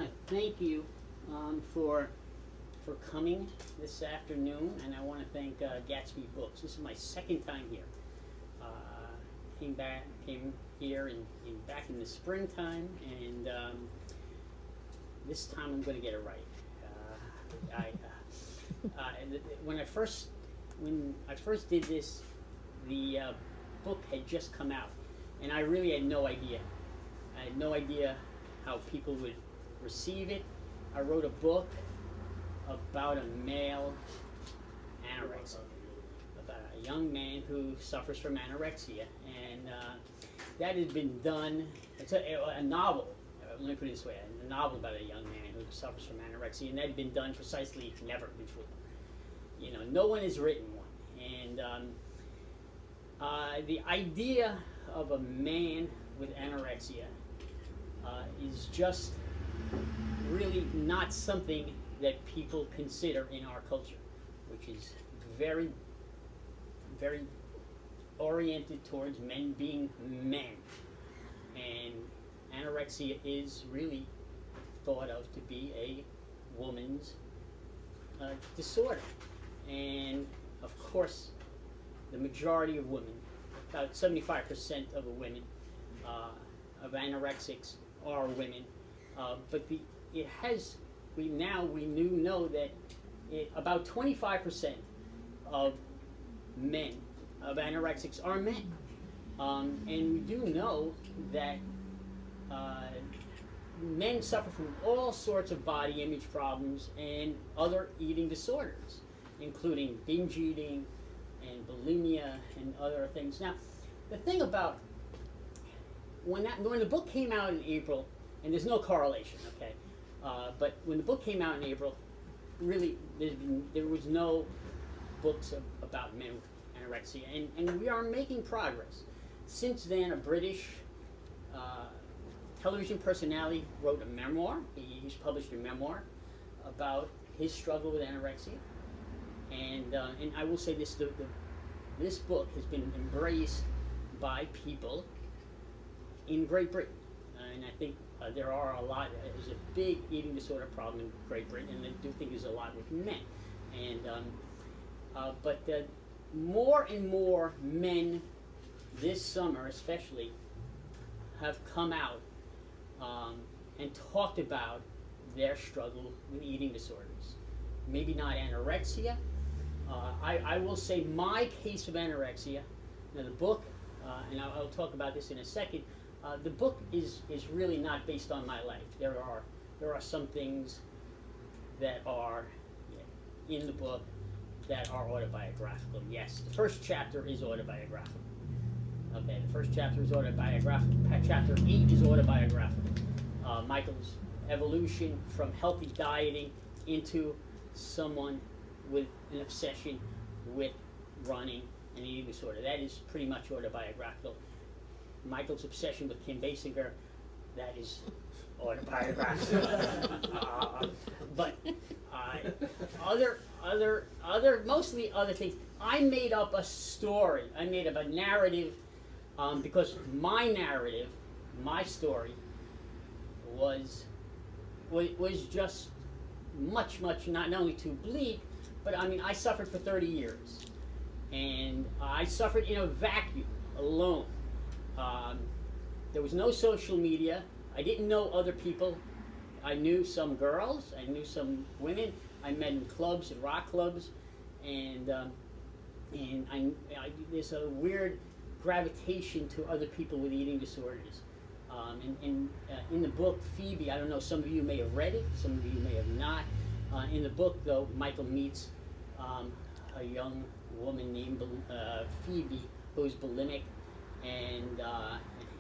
want to thank you for coming this afternoon, and I want to thank Gatsby Books. This is my second time here. Came here back in the springtime, and this time I'm going to get it right. When I first did this, the book had just come out, and I really had no idea. I had no idea how people would receive it. I wrote a book about a male anorexic, about a young man who suffers from anorexia, and that had been done. It's a novel. Let me put it this way: a novel about a young man who suffers from anorexia, and that had been done precisely never before. You know, no one has written one, and the idea of a man with anorexia is just really not something that people consider in our culture, which is very, very oriented towards men being men. And anorexia is really thought of to be a woman's disorder. And of course, the majority of women, about 75% of the women of anorexics are women, but we know that about 25% of men of anorexics are men, and we do know that men suffer from all sorts of body image problems and other eating disorders, including binge eating and bulimia and other things. Now, the thing about when the book came out in April, and there's no correlation, okay, but when the book came out in April, really there was no books about men with anorexia, and we are making progress. Since then, a British television personality wrote a memoir. He's published a memoir about his struggle with anorexia, and I will say this: this book has been embraced by people in Great Britain, and I think there's a big eating disorder problem in Great Britain, and I do think there's a lot with men, and but more and more men this summer especially have come out and talked about their struggle with eating disorders. Maybe not anorexia. I will say my case of anorexia. Now the book, and I'll talk about this in a second. The book is really not based on my life. There are some things that are in the book that are autobiographical. Yes, the first chapter is autobiographical. Okay, the first chapter is autobiographical. Chapter 8 is autobiographical. Michael's evolution from healthy dieting into someone with an obsession with running and eating disorder. That is pretty much autobiographical. Michael's obsession with Kim Basinger, that is autobiographical. But mostly other things. I made up a story. I made up a narrative because my narrative, my story, was just much not only too bleak, but I mean I suffered for 30 years, and I suffered in a vacuum, alone. There was no social media. I didn't know other people. I knew some girls. I knew some women. I met in clubs and rock clubs, and there's a weird gravitation to other people with eating disorders. In the book, Phoebe, I don't know, some of you may have read it, some of you may have not. In the book, though, Michael meets a young woman named Phoebe who's bulimic and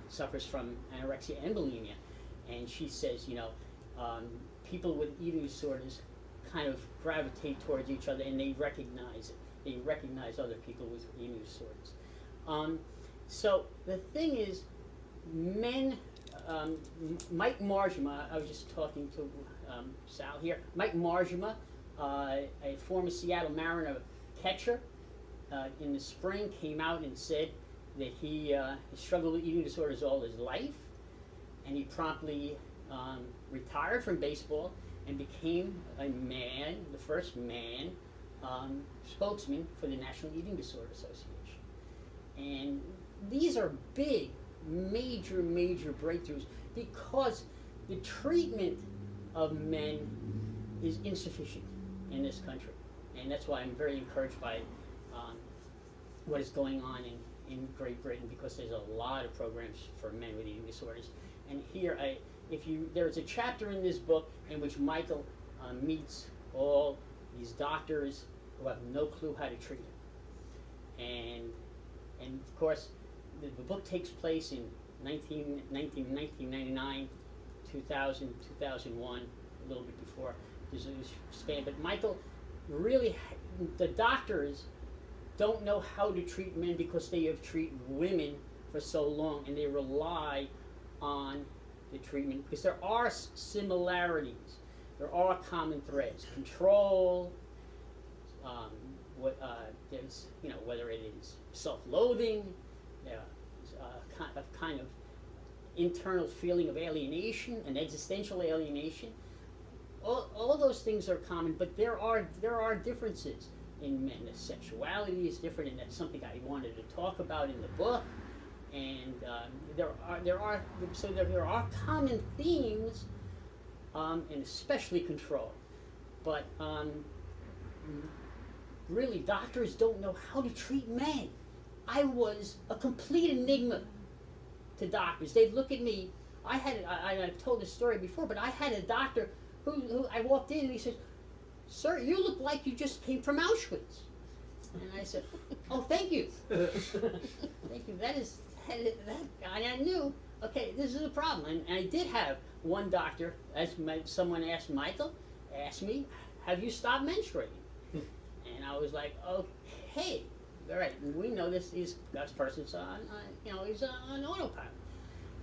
suffers from anorexia and bulimia. And she says, people with eating disorders kind of gravitate towards each other, and they recognize it. They recognize other people with eating disorders. So the thing is, men, Mike Marjama, I was just talking to Sal here, Mike Marjama, a former Seattle Mariner catcher, in the spring came out and said that he struggled with eating disorders all his life, and he promptly retired from baseball and became a man, the first man spokesman for the National Eating Disorder Association. And these are big, major breakthroughs because the treatment of men is insufficient in this country. And that's why I'm very encouraged by what is going on in Great Britain, because there's a lot of programs for men with eating disorders. And here, there's a chapter in this book in which Michael meets all these doctors who have no clue how to treat him. And of course, the book takes place in 1999, 2000, 2001, a little bit before. There's a span, but Michael really, the doctors don't know how to treat men because they have treated women for so long, and they rely on the treatment because there are similarities, there are common threads. Control, there's, whether it is self-loathing, a kind of internal feeling of alienation, an existential alienation. All those things are common, but there are differences in men. The sexuality is different, and that's something I wanted to talk about in the book. And there are common themes, and especially control. But really, doctors don't know how to treat men. I was a complete enigma to doctors. They'd look at me. I've told this story before, but I had a doctor who I walked in and he said, "Sir, you look like you just came from Auschwitz." And I said, "Oh, thank you." Thank you. That guy I knew, okay, this is a problem. And I did have one doctor, someone asked Michael, asked me, "Have you stopped menstruating?" And I was like, "Okay, all right, we know this person's on, he's on autopilot."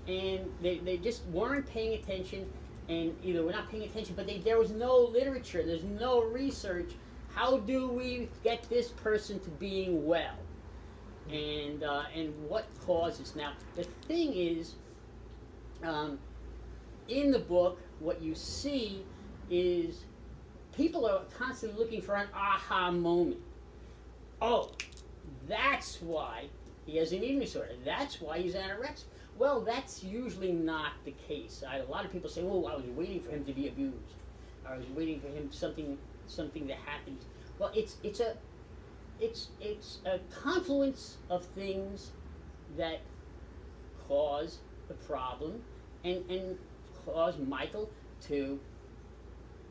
And they just weren't paying attention, and either we're not paying attention, but there was no literature, there's no research. How do we get this person to being well? And what causes? Now, the thing is, in the book, what you see is people are constantly looking for an aha moment. Oh, that's why he has an eating disorder. That's why he's anorexic. Well, that's usually not the case. A lot of people say, "Oh, I was waiting for him to be abused. I was waiting for him something to happen." Well, it's a confluence of things that cause the problem and cause Michael to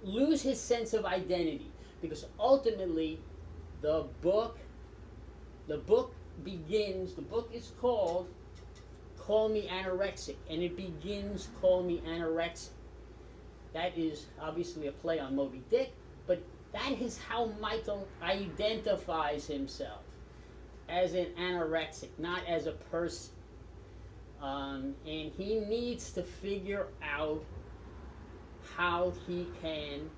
lose his sense of identity, because ultimately the book is called Call Me Anorexic, and it begins Call Me Anorexic. That is obviously a play on Moby Dick, but that is how Michael identifies himself, as an anorexic, not as a person. And he needs to figure out how he can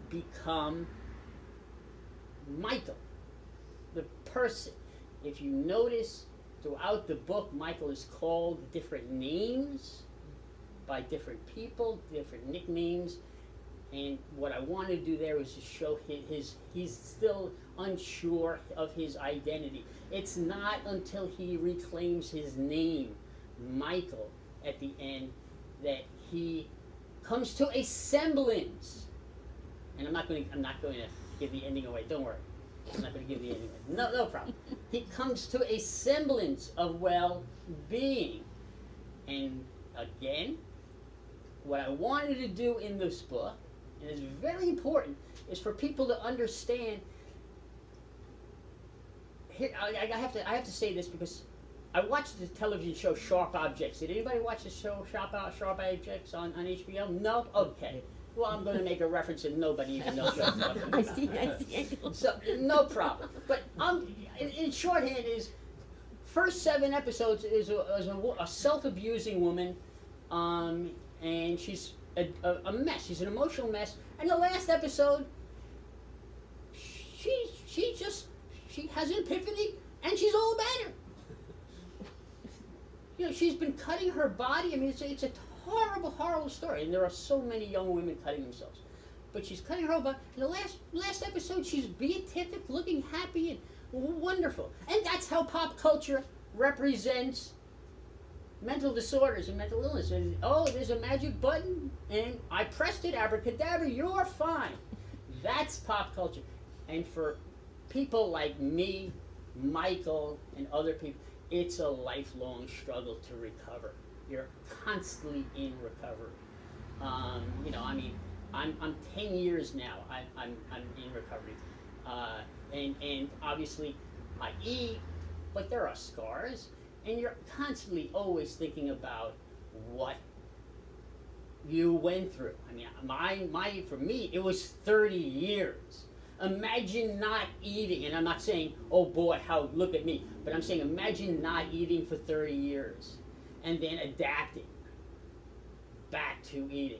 become Michael, the person. If you notice, throughout the book, Michael is called different names by different people, different nicknames. And what I want to do there is to show he's still unsure of his identity. It's not until he reclaims his name, Michael, at the end, that he comes to a semblance. And I'm not going to give the ending away. Don't worry. I'm not going to give the ending away. No problem. He comes to a semblance of well-being. And again, what I wanted to do in this book, and it's very important, is for people to understand. Here, I have to say this because I watched the television show Sharp Objects. Did anybody watch the show Sharp Objects on HBO? No? Okay. Well, I'm going to make a reference that nobody even knows what I'm talking about. I see. So, no problem. But in shorthand is, first 7 episodes is a self-abusing woman, and she's a mess. She's an emotional mess. And the last episode, she has an epiphany, and she's all better. She's been cutting her body. I mean, it's a horrible, horrible story. And there are so many young women cutting themselves. But she's cutting her own butt. In the last episode, she's beatific, looking happy and wonderful. And that's how pop culture represents mental disorders and mental illness. And, oh, there's a magic button, and I pressed it, abracadabra, you're fine. That's pop culture. And for people like me, Michael, and other people, it's a lifelong struggle to recover. You're constantly in recovery. You know, I mean, I'm 10 years now. I'm in recovery, and obviously I eat, but there are scars, and you're constantly always thinking about what you went through. I mean, for me, it was 30 years. Imagine not eating, and I'm not saying, oh boy, look at me, but I'm saying imagine not eating for 30 years and then adapting back to eating.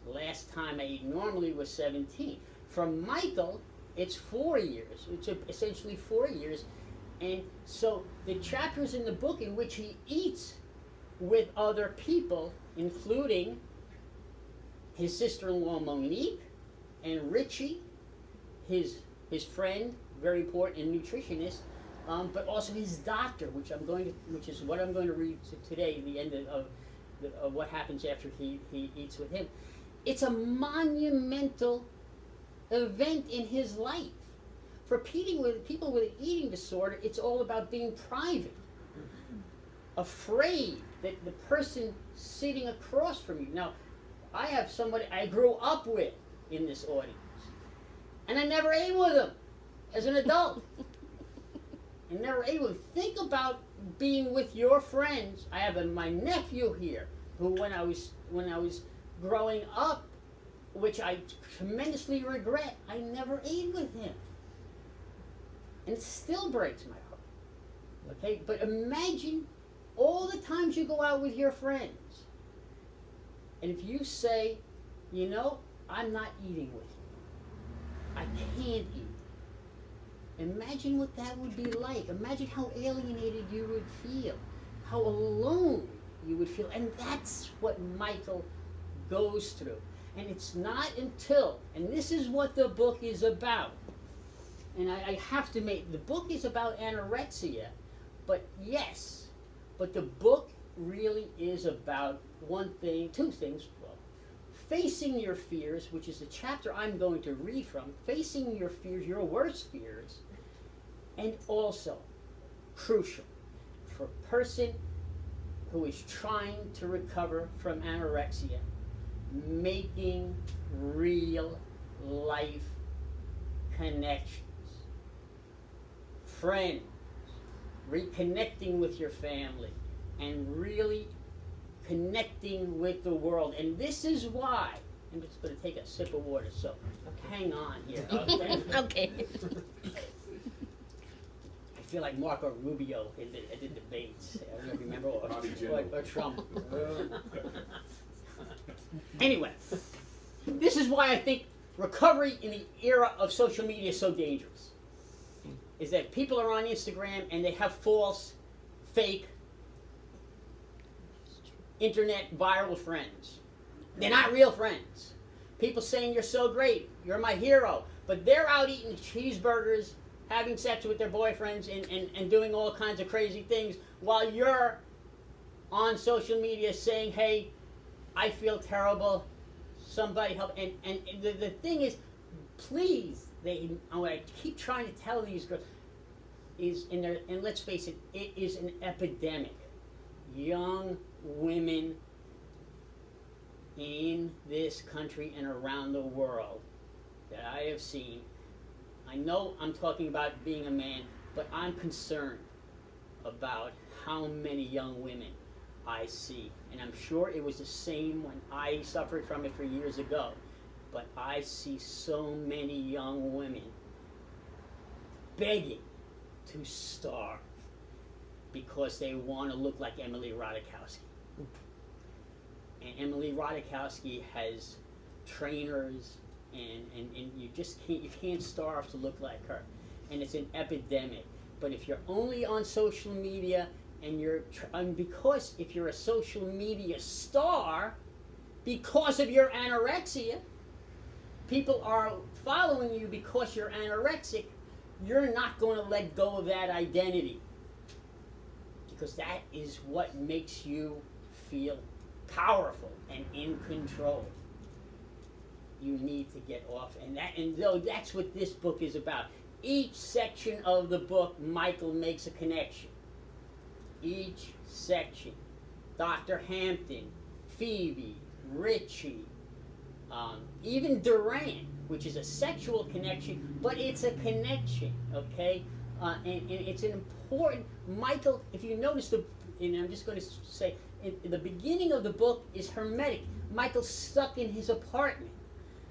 Last time I ate normally was 17. For Michael, it's 4 years. It's essentially 4 years. And so the chapters in the book in which he eats with other people, including his sister-in-law Monique and Richie, his friend, very important, and nutritionist, but also his doctor, which is what I'm going to read today, the end of what happens after he eats with him. It's a monumental event in his life. For people with an eating disorder, it's all about being private, afraid that the person sitting across from you. Now, I have somebody I grew up with in this audience, and I never ate with him as an adult. I never ate with him. Think about being with your friends. I have my nephew here, who when I was growing up, which I tremendously regret, I never ate with him. And it still breaks my heart. Okay? But imagine all the times you go out with your friends, and if you say, you know, I'm not eating with you. I can't eat. Imagine what that would be like. Imagine how alienated you would feel. How alone you would feel. And that's what Michael goes through. And it's not until, and this is what the book is about, and I have to make, the book is about anorexia, but the book really is about two things. Well, facing your fears, which is the chapter I'm going to read from, facing your fears, your worst fears, and also, crucial, for a person who is trying to recover from anorexia, making real life connections. Friends, reconnecting with your family, and really connecting with the world. And this is why, I'm just going to take a sip of water, so hang on here. Okay. Okay. I feel like Marco Rubio in the debates. I don't remember, or Trump. Anyway, this is why I think recovery in the era of social media is so dangerous. Is that people are on Instagram and they have false, fake, internet viral friends. They're not real friends. People saying you're so great, you're my hero, but they're out eating cheeseburgers, having sex with their boyfriends, and doing all kinds of crazy things while you're on social media saying, hey, I feel terrible, somebody help. And the thing is, please, what I keep trying to tell these girls is, and let's face it, it is an epidemic. Young women in this country and around the world that I have seen, I know I'm talking about being a man, but I'm concerned about how many young women I see. And I'm sure it was the same when I suffered from it for years ago. But I see so many young women begging to starve because they want to look like Emily Ratajkowski. And Emily Ratajkowski has trainers, and you just can't starve to look like her. And it's an epidemic. But if you're only on social media and because if you're a social media star, because of your anorexia, people are following you because you're anorexic, you're not going to let go of that identity, because that is what makes you feel powerful and in control. You need to get off, and that's what this book is about. Each section of the book, Michael makes a connection. Each section. Dr. Hampton, Phoebe, Richie, even Duran, which is a sexual connection, but it's a connection, okay? And it's an important, Michael, if you notice, and I'm just going to say, in the beginning of the book is hermetic. Michael's stuck in his apartment.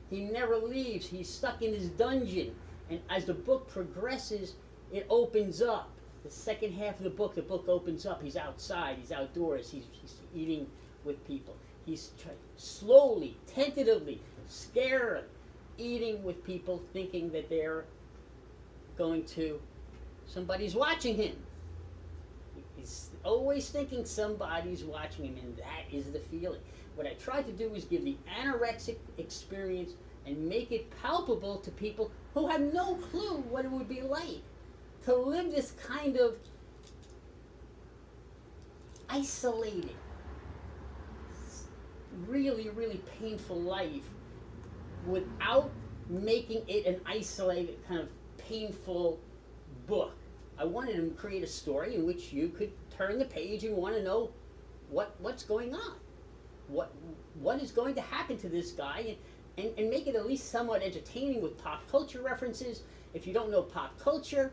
He never leaves. He's stuck in his dungeon. And as the book progresses, it opens up. The second half of the book opens up. He's outside. He's outdoors. He's eating with people. He's slowly, tentatively, scared, eating with people, thinking that they're somebody's watching him. He's always thinking somebody's watching him, and that is the feeling. What I tried to do is give the anorexic experience and make it palpable to people who have no clue what it would be like to live this kind of isolated, really, really painful life without making it an isolated kind of painful book. I wanted to create a story in which you could turn the page and want to know what's going on. What is going to happen to this guy, and make it at least somewhat entertaining with pop culture references. If you don't know pop culture,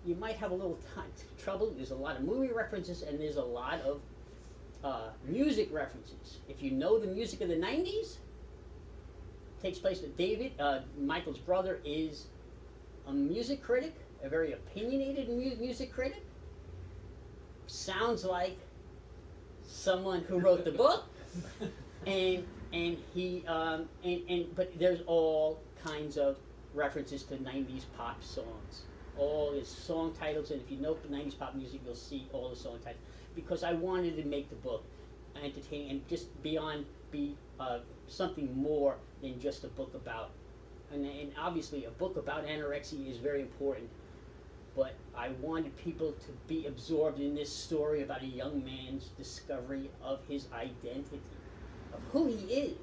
you might have a little trouble. There's a lot of movie references, and there's a lot of music references. If you know the music of the 90s, takes place with David. Michael's brother is a music critic, a very opinionated music critic. Sounds like someone who wrote the book, but there's all kinds of references to 90s pop songs. All his song titles, and if you know 90s pop music, you'll see all the song titles. Because I wanted to make the book entertaining and just be something more than just a book about. And obviously, a book about anorexia is very important. But I wanted people to be absorbed in this story about a young man's discovery of his identity, of who he is.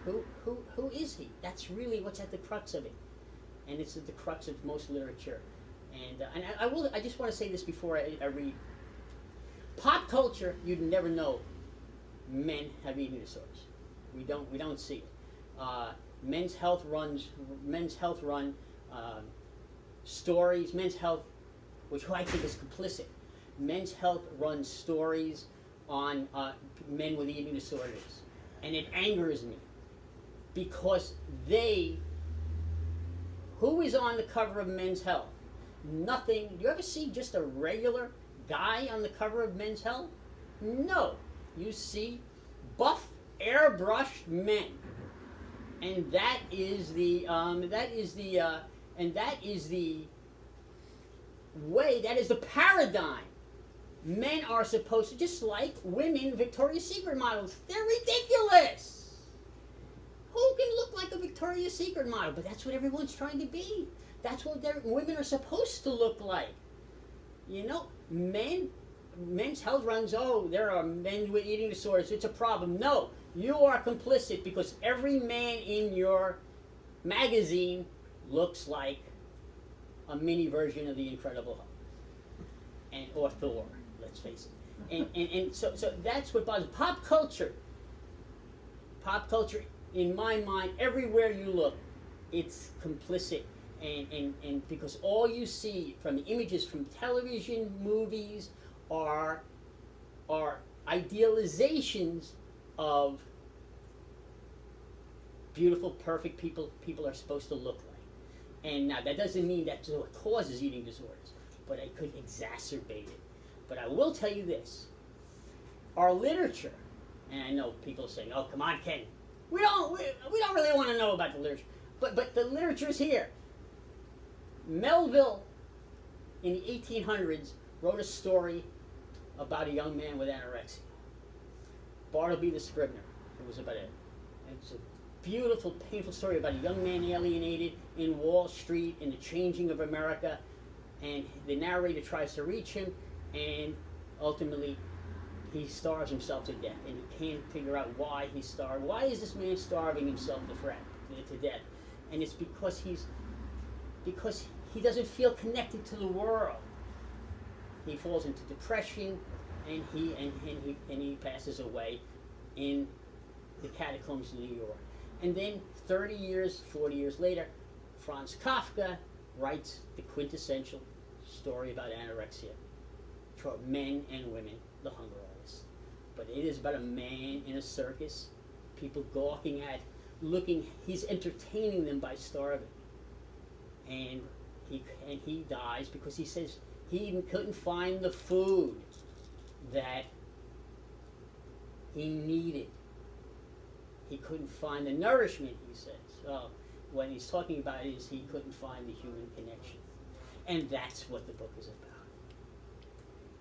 Who is he? That's really what's at the crux of it, and it's at the crux of most literature. And I just want to say this before I read. Pop culture, you'd never know men have eating disorders. We don't see it. Men's health run stories. Men's Health, which I think is complicit. Men's Health runs stories on men with eating disorders, and it angers me because who is on the cover of Men's Health? Nothing. Do you ever see just a regular guy on the cover of Men's Health? No. You see buff, airbrushed men, and that is the way. That is the paradigm. Men are supposed to, just like women, Victoria's Secret models. They're ridiculous. Who can look like a Victoria's Secret model? But that's what everyone's trying to be. That's what women are supposed to look like. You know, Men's Health runs, there are men with eating disorders, it's a problem. No, you are complicit because every man in your magazine looks like a mini version of the Incredible Hulk, or Thor, let's face it. And so that's what bothers pop culture. Pop culture, in my mind, everywhere you look, it's complicit. And because all you see from the images from television, movies, are idealizations of beautiful, perfect people are supposed to look like. And now that doesn't mean that's what causes eating disorders, but it could exacerbate it. But I will tell you this. Our literature, and I know people are saying, oh, come on, Ken. We don't really want to know about the literature. But the literature is here. Melville, in the 1800s, wrote a story about a young man with anorexia. Bartleby the Scrivener. It was about it. It's a beautiful, painful story about a young man alienated in Wall Street in the changing of America, and the narrator tries to reach him, and ultimately he starves himself to death, and he can't figure out why he's starved. Why is this man starving himself to death? And it's because he doesn't feel connected to the world. He falls into depression, and he passes away in the catacombs of New York. And then 30 years, 40 years later, Franz Kafka writes the quintessential story about anorexia for men and women, The Hunger Artist. But it is about a man in a circus, people gawking at, he's entertaining them by starving. And he dies because he says he couldn't find the food that he needed. He couldn't find the nourishment, he says. What he's talking about is he couldn't find the human connection. And that's what the book is about.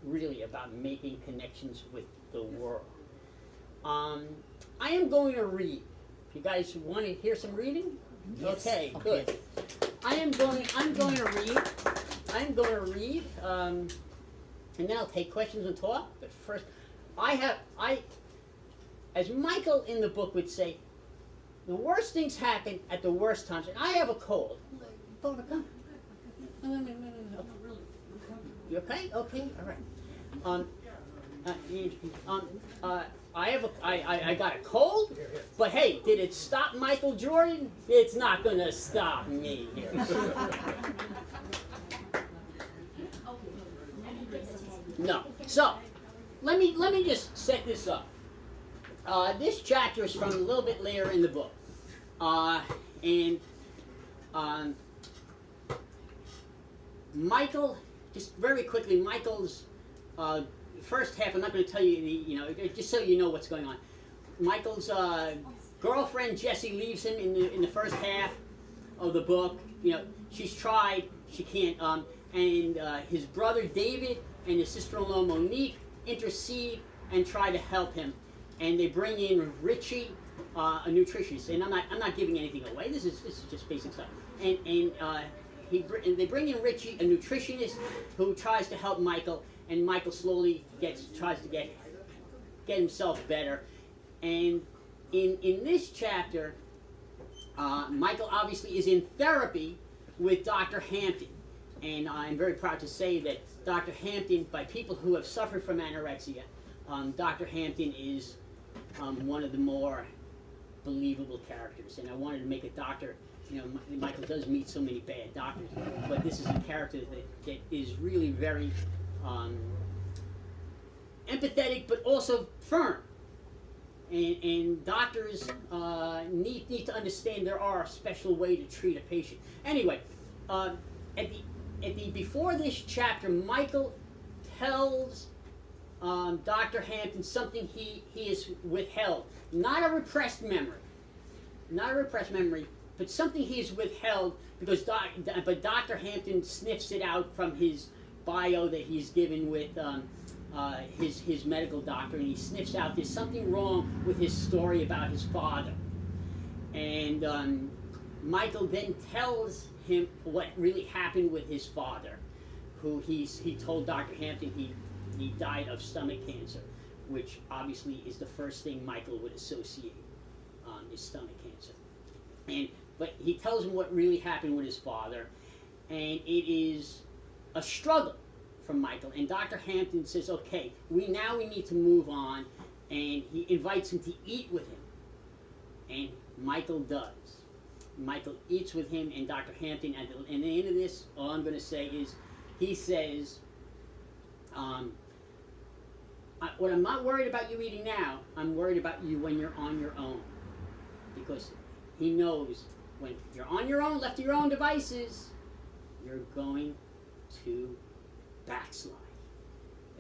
Really about making connections with the world. I am going to read. If you guys want to hear some reading? Yes. Okay, good. I'm going to read, and then I'll take questions and talk. But first, as Michael in the book would say, the worst things happen at the worst times. And I have a cold. You okay? Okay, all right. I got a cold, but hey, did it stop Michael Jordan? It's not going to stop me here. No. So, let me just set this up. This chapter is from a little bit later in the book. Michael, just very quickly, Michael's first half, I'm not going to tell you, just so you know what's going on. Michael's girlfriend, Jessie, leaves him in the first half of the book. She's tried, she can't, and his brother, David, and his sister-in-law, Monique, intercede and try to help him. And they bring in Richie, a nutritionist, and I'm not giving anything away. This is just basic stuff. And they bring in Richie, a nutritionist, who tries to help Michael, and Michael slowly tries to get himself better. And in this chapter, Michael obviously is in therapy with Dr. Hampton, and I'm very proud to say that Dr. Hampton, by people who have suffered from anorexia, Dr. Hampton is one of the more believable characters, and I wanted to make a doctor. Michael does meet so many bad doctors, but this is a character that is really very empathetic, but also firm. And doctors need to understand there are a special way to treat a patient. Anyway, before this chapter, Michael tells Dr. Hampton something he has withheld. Not a repressed memory, but something he has withheld because Dr. Hampton sniffs it out from his bio that he's given with his medical doctor, and he sniffs out there's something wrong with his story about his father. And Michael then tells him what really happened with his father, who he told Dr. Hampton he died of stomach cancer, which obviously is the first thing Michael would associate, is stomach cancer. But he tells him what really happened with his father, and it is a struggle for Michael. And Dr. Hampton says, okay, we need to move on, and he invites him to eat with him. And Michael does. Michael eats with him, and Dr. Hampton, at the end of this, all I'm going to say is, he says, what I'm not worried about you eating now, I'm worried about you when you're on your own. Because he knows when you're on your own, left to your own devices, you're going to backslide.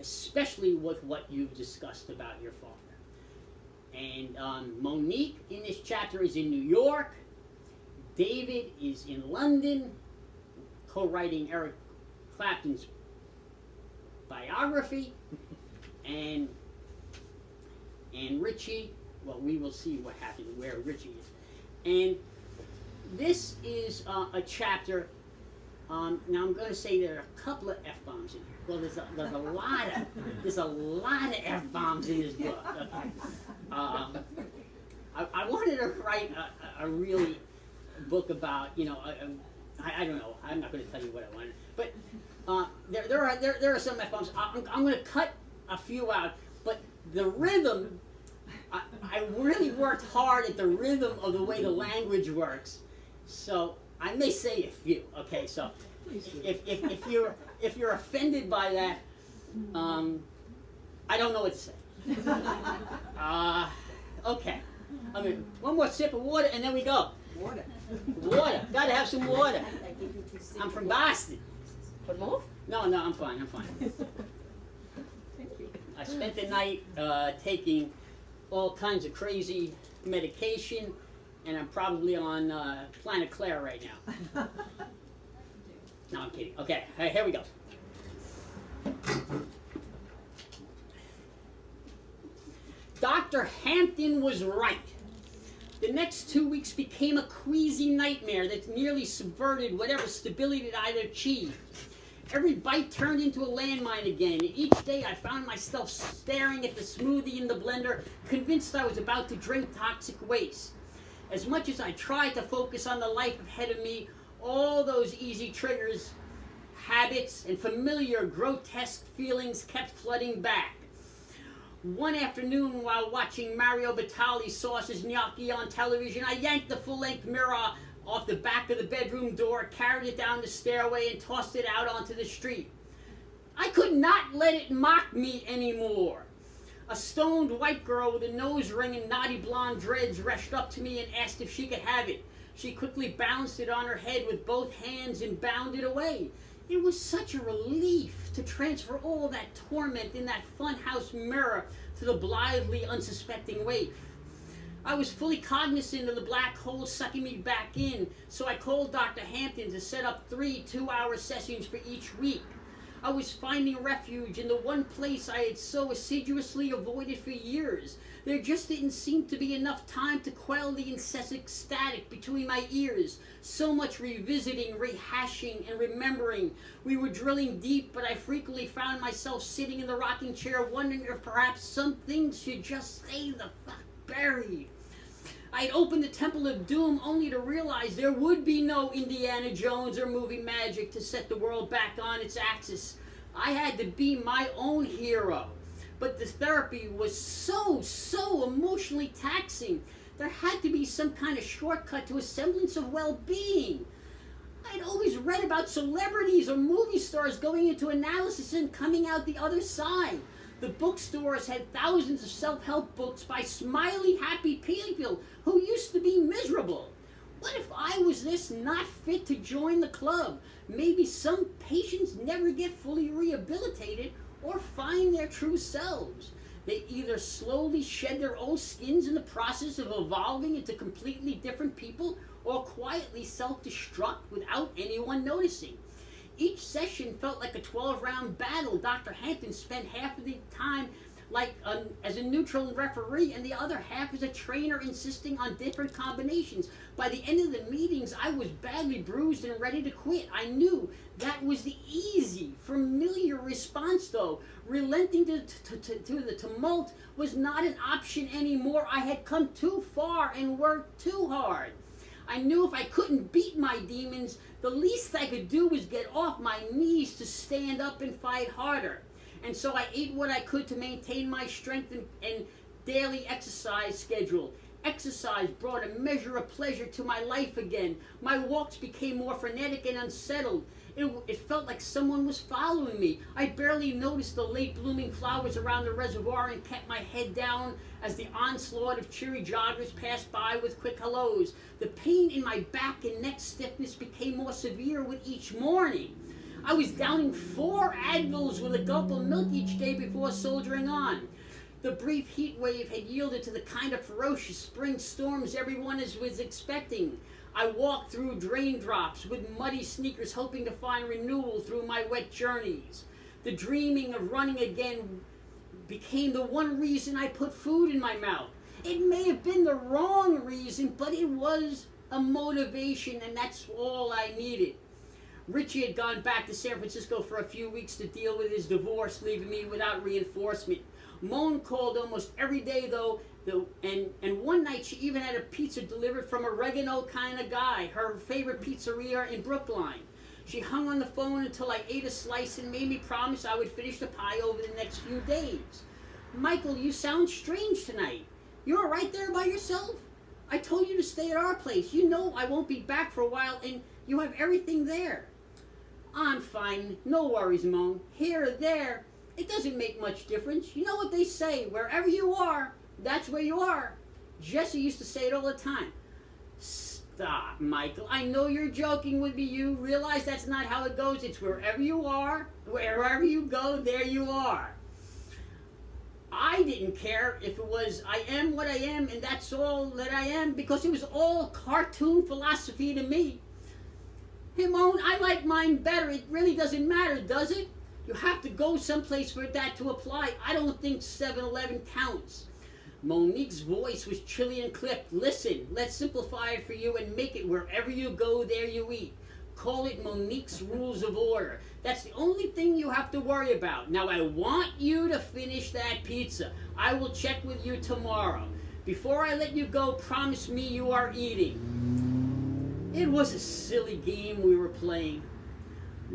Especially with what you've discussed about your father. And Monique in this chapter is in New York. David is in London, co-writing Eric Clapton's biography. and Richie. Well, we will see what happens where Richie is. And this is a chapter. Now I'm going to say there are a couple of F-bombs in here. Well, there's a lot of F-bombs in this book. Okay. I wanted to write a really book about, you know, I don't know. I'm not going to tell you what I wanted, but there are some F-bombs. I'm going to cut a few out, but the rhythm. I really worked hard at the rhythm of the way the language works, so I may say a few. Okay, so if you're offended by that, I don't know what to say. Okay, I mean, one more sip of water and then we go. Water. Gotta have some water. I'm from Boston. Put more? No, I'm fine. Thank you. I spent the night taking all kinds of crazy medication, and I'm probably on Planet Claire right now. No, I'm kidding. Okay, here we go. Dr. Hampton was right. The next 2 weeks became a queasy nightmare that nearly subverted whatever stability that I'd achieved. Every bite turned into a landmine again, and each day I found myself staring at the smoothie in the blender, convinced I was about to drink toxic waste. As much as I tried to focus on the life ahead of me, all those easy triggers, habits, and familiar grotesque feelings kept flooding back. One afternoon, while watching Mario Batali's Sauce's Gnocchi on television, I yanked the full-length mirror off the back of the bedroom door, carried it down the stairway, and tossed it out onto the street. I could not let it mock me anymore. A stoned white girl with a nose ring and knotty blonde dreads rushed up to me and asked if she could have it. She quickly balanced it on her head with both hands and bounded away. It was such a relief to transfer all that torment in that funhouse mirror to the blithely unsuspecting waif. I was fully cognizant of the black hole sucking me back in, so I called Dr. Hampton to set up 3 two-hour sessions for each week. I was finding refuge in the one place I had so assiduously avoided for years. There just didn't seem to be enough time to quell the incessant static between my ears. So much revisiting, rehashing, and remembering. We were drilling deep, but I frequently found myself sitting in the rocking chair wondering if perhaps some things should just stay the fuck buried. I'd opened the Temple of Doom only to realize there would be no Indiana Jones or movie magic to set the world back on its axis. I had to be my own hero. But the therapy was so emotionally taxing. There had to be some kind of shortcut to a semblance of well-being. I'd always read about celebrities or movie stars going into analysis and coming out the other side. The bookstores had thousands of self-help books by smiley, happy people who used to be miserable. What if I was this not fit to join the club? Maybe some patients never get fully rehabilitated or find their true selves. They either slowly shed their old skins in the process of evolving into completely different people, or quietly self-destruct without anyone noticing. Each session felt like a 12-round battle. Dr. Hampton spent half of the time as a neutral referee and the other half as a trainer, insisting on different combinations. By the end of the meetings, I was badly bruised and ready to quit. I knew that was the easy, familiar response, though. Relenting to the tumult was not an option anymore. I had come too far and worked too hard. I knew if I couldn't beat my demons, the least I could do was get off my knees to stand up and fight harder. And so I ate what I could to maintain my strength and daily exercise schedule. Exercise brought a measure of pleasure to my life again. My walks became more frenetic and unsettled. It felt like someone was following me. I barely noticed the late blooming flowers around the reservoir and kept my head down as the onslaught of cheery joggers passed by with quick hellos. The pain in my back and neck stiffness became more severe with each morning. I was downing 4 Advils with a gulp of milk each day before soldiering on. The brief heat wave had yielded to the kind of ferocious spring storms everyone was expecting. I walked through drain drops with muddy sneakers, hoping to find renewal through my wet journeys. The dreaming of running again became the one reason I put food in my mouth. It may have been the wrong reason, but it was a motivation, and that's all I needed. Richie had gone back to San Francisco for a few weeks to deal with his divorce, leaving me without reinforcement. Moan called almost every day, though, and one night she even had a pizza delivered from Oregano kind of guy, her favorite pizzeria in Brookline. She hung on the phone until I ate a slice and made me promise I would finish the pie over the next few days. Michael, you sound strange tonight. You're right there by yourself? I told you to stay at our place. You know I won't be back for a while, and you have everything there. I'm fine. No worries, Moan. Here or there, it doesn't make much difference. You know what they say, wherever you are, that's where you are. Jesse used to say it all the time. Stop, Michael. I know you're joking with me. You realize that's not how it goes. It's wherever you are, wherever you go, there you are. I didn't care if it was I am what I am and that's all that I am, because it was all cartoon philosophy to me. Hey, Moan, I like mine better. It really doesn't matter, does it? You have to go someplace for that to apply. I don't think 7-Eleven counts. Monique's voice was chilly and clipped. Listen, let's simplify it for you and make it wherever you go, there you eat. Call it Monique's Rules of Order. That's the only thing you have to worry about. Now, I want you to finish that pizza. I will check with you tomorrow. Before I let you go, promise me you are eating. It was a silly game we were playing.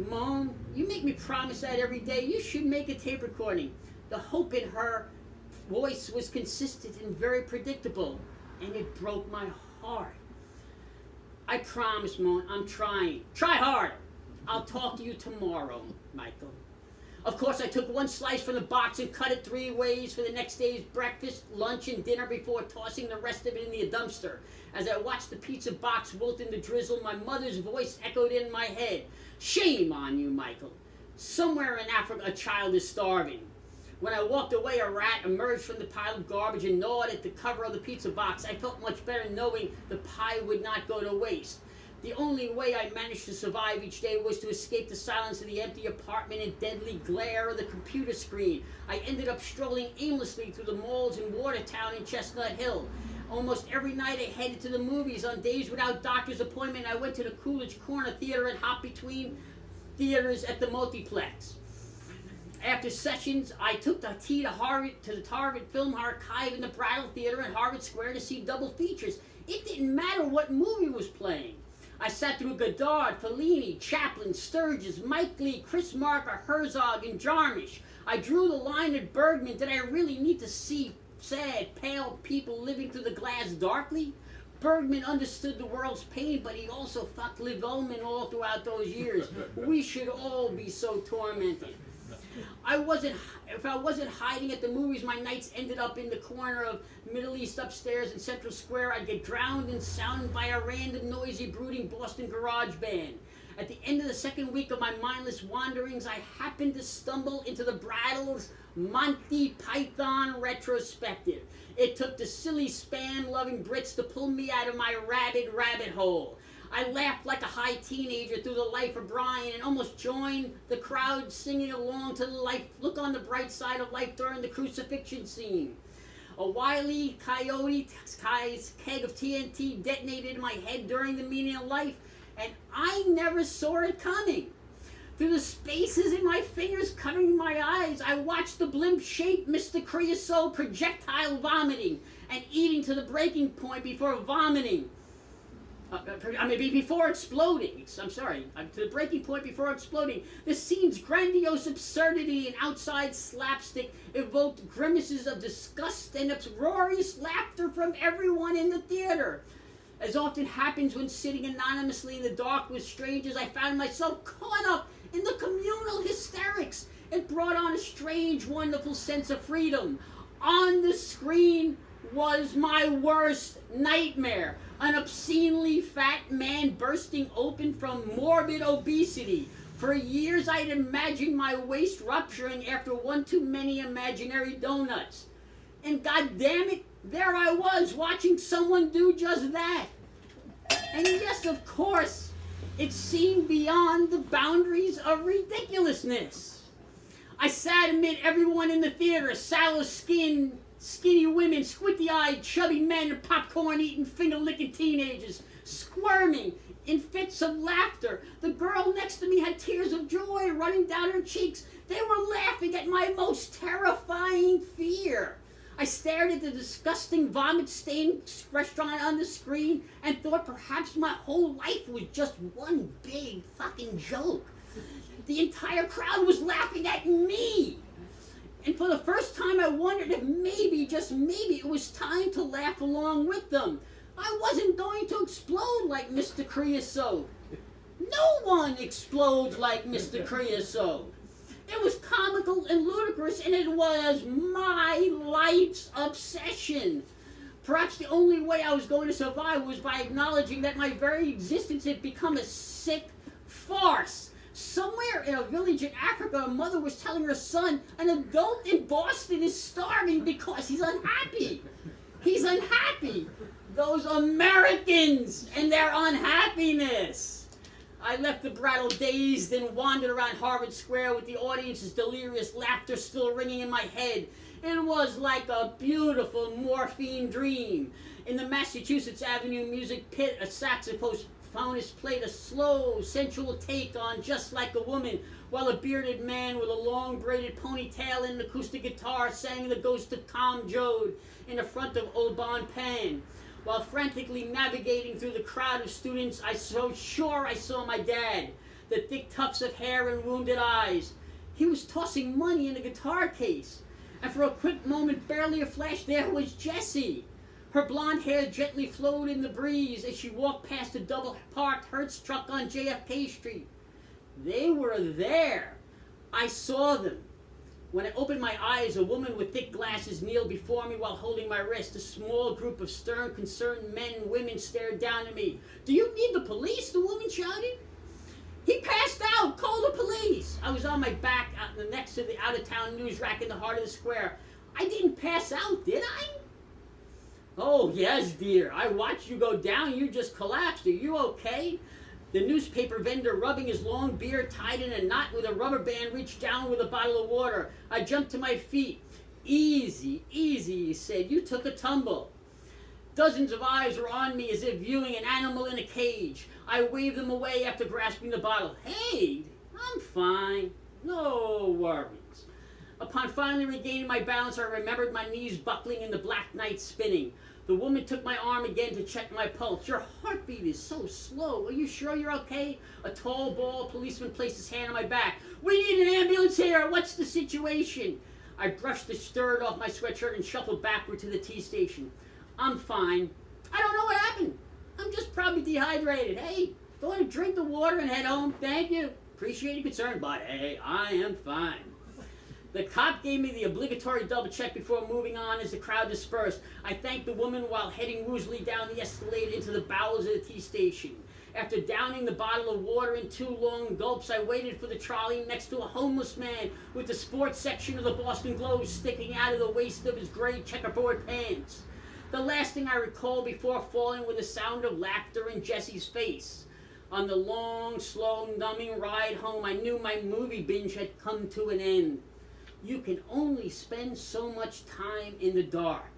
Mom, you make me promise that every day. You should make a tape recording. The hope in her voice was consistent and very predictable, and it broke my heart. I promise, Moan, I'm trying. Try hard. I'll talk to you tomorrow, Michael. Of course, I took one slice from the box and cut it 3 ways for the next day's breakfast, lunch, and dinner before tossing the rest of it in the dumpster. As I watched the pizza box wilt in the drizzle, my mother's voice echoed in my head. Shame on you, Michael. Somewhere in Africa, a child is starving. When I walked away, a rat emerged from the pile of garbage and gnawed at the cover of the pizza box. I felt much better knowing the pie would not go to waste. The only way I managed to survive each day was to escape the silence of the empty apartment and deadly glare of the computer screen. I ended up strolling aimlessly through the malls in Watertown and Chestnut Hill. Almost every night I headed to the movies. On days without doctor's appointment, I went to the Coolidge Corner Theater and hopped between theaters at the multiplex. After sessions, I took the T to the Target Film Archive in the Brattle Theater in Harvard Square to see double features. It didn't matter what movie was playing. I sat through Godard, Fellini, Chaplin, Sturges, Mike Leigh, Chris Marker, Herzog, and Jarmusch. I drew the line at Bergman. Did I really need to see sad, pale people living through the glass darkly? Bergman understood the world's pain, but he also fucked Liv Ullmann all throughout those years. We should all be so tormented. If I wasn't hiding at the movies, my nights ended up in the corner of Middle East upstairs in Central Square. I'd get drowned in sound by a random, noisy, brooding Boston garage band. At the end of the second week of my mindless wanderings, I happened to stumble into the Brattle's Monty Python retrospective. It took the silly spam-loving Brits to pull me out of my rabid rabbit hole. I laughed like a high teenager through the life of Brian and almost joined the crowd singing along to the life. Look on the bright side of life during the crucifixion scene. A wily coyote's keg of TNT detonated in my head during the meaning of life, and I never saw it coming. Through the spaces in my fingers covering my eyes, I watched the blimp shape Mr. Creosote projectile vomiting and eating to the breaking point before vomiting. Before exploding. To the breaking point before exploding. The scene's grandiose absurdity and outside slapstick evoked grimaces of disgust and uproarious laughter from everyone in the theater. As often happens when sitting anonymously in the dark with strangers, I found myself caught up in the communal hysterics. It brought on a strange, wonderful sense of freedom. On the screen was my worst nightmare. An obscenely fat man bursting open from morbid obesity. For years I'd imagined my waist rupturing after one too many imaginary donuts. And God damn it, there I was watching someone do just that. And yes, of course, it seemed beyond the boundaries of ridiculousness. I sat amid everyone in the theater, sallow-skinned, skinny women, squinty-eyed, chubby men, and popcorn-eating, finger-licking teenagers, squirming in fits of laughter. The girl next to me had tears of joy running down her cheeks. They were laughing at my most terrifying fear. I stared at the disgusting vomit-stained restaurant on the screen and thought perhaps my whole life was just one big fucking joke. The entire crowd was laughing at me. And for the first time, I wondered if maybe, just maybe, it was time to laugh along with them. I wasn't going to explode like Mr. Creosote. No one explodes like Mr. Creosote. It was comical and ludicrous, and it was my life's obsession. Perhaps the only way I was going to survive was by acknowledging that my very existence had become a sick farce. Somewhere in a village in Africa, a mother was telling her son, an adult in Boston is starving because he's unhappy. He's unhappy. Those Americans and their unhappiness. I left the brattle dazed and wandered around Harvard Square with the audience's delirious laughter still ringing in my head. It was like a beautiful morphine dream. In the Massachusetts Avenue Music Pit, a saxophonist played a slow, sensual take on Just Like a Woman, while a bearded man with a long braided ponytail and an acoustic guitar sang The Ghost of Tom Joad in the front of Old Bon Pan. While frantically navigating through the crowd of students, I so sure I saw my dad, the thick tufts of hair and wounded eyes. He was tossing money in a guitar case. And for a quick moment, barely a flash, there was Jessie. Her blonde hair gently flowed in the breeze as she walked past a double-parked Hertz truck on JFK Street. They were there. I saw them. When I opened my eyes, a woman with thick glasses kneeled before me while holding my wrist. A small group of stern, concerned men and women stared down at me. "Do you need the police?" the woman shouted. "He passed out! Call the police!" I was on my back next to the out-of-town news rack in the heart of the square. "I didn't pass out, did I?" "Oh, yes, dear. I watched you go down. You just collapsed. Are you okay?" The newspaper vendor, rubbing his long beard tied in a knot with a rubber band, reached down with a bottle of water. I jumped to my feet. "Easy, easy," he said. "You took a tumble." Dozens of eyes were on me as if viewing an animal in a cage. I waved them away after grasping the bottle. "Hey, I'm fine. No worries." Upon finally regaining my balance, I remembered my knees buckling and the black night spinning. The woman took my arm again to check my pulse. "Your heartbeat is so slow. Are you sure you're okay?" A tall, bald policeman placed his hand on my back. "We need an ambulance here. What's the situation?" I brushed the dirt off my sweatshirt and shuffled backward to the T station. "I'm fine. I don't know what happened. I'm just probably dehydrated. Hey, go ahead and drink the water and head home. Thank you. Appreciate your concern, but hey, I am fine." The cop gave me the obligatory double check before moving on as the crowd dispersed. I thanked the woman while heading woozily down the escalator into the bowels of the T station. After downing the bottle of water in 2 long gulps, I waited for the trolley next to a homeless man with the sports section of the Boston Globe sticking out of the waist of his gray checkerboard pants. The last thing I recall before falling was the sound of laughter in Jessie's face. On the long, slow, numbing ride home, I knew my movie binge had come to an end. You can only spend so much time in the dark.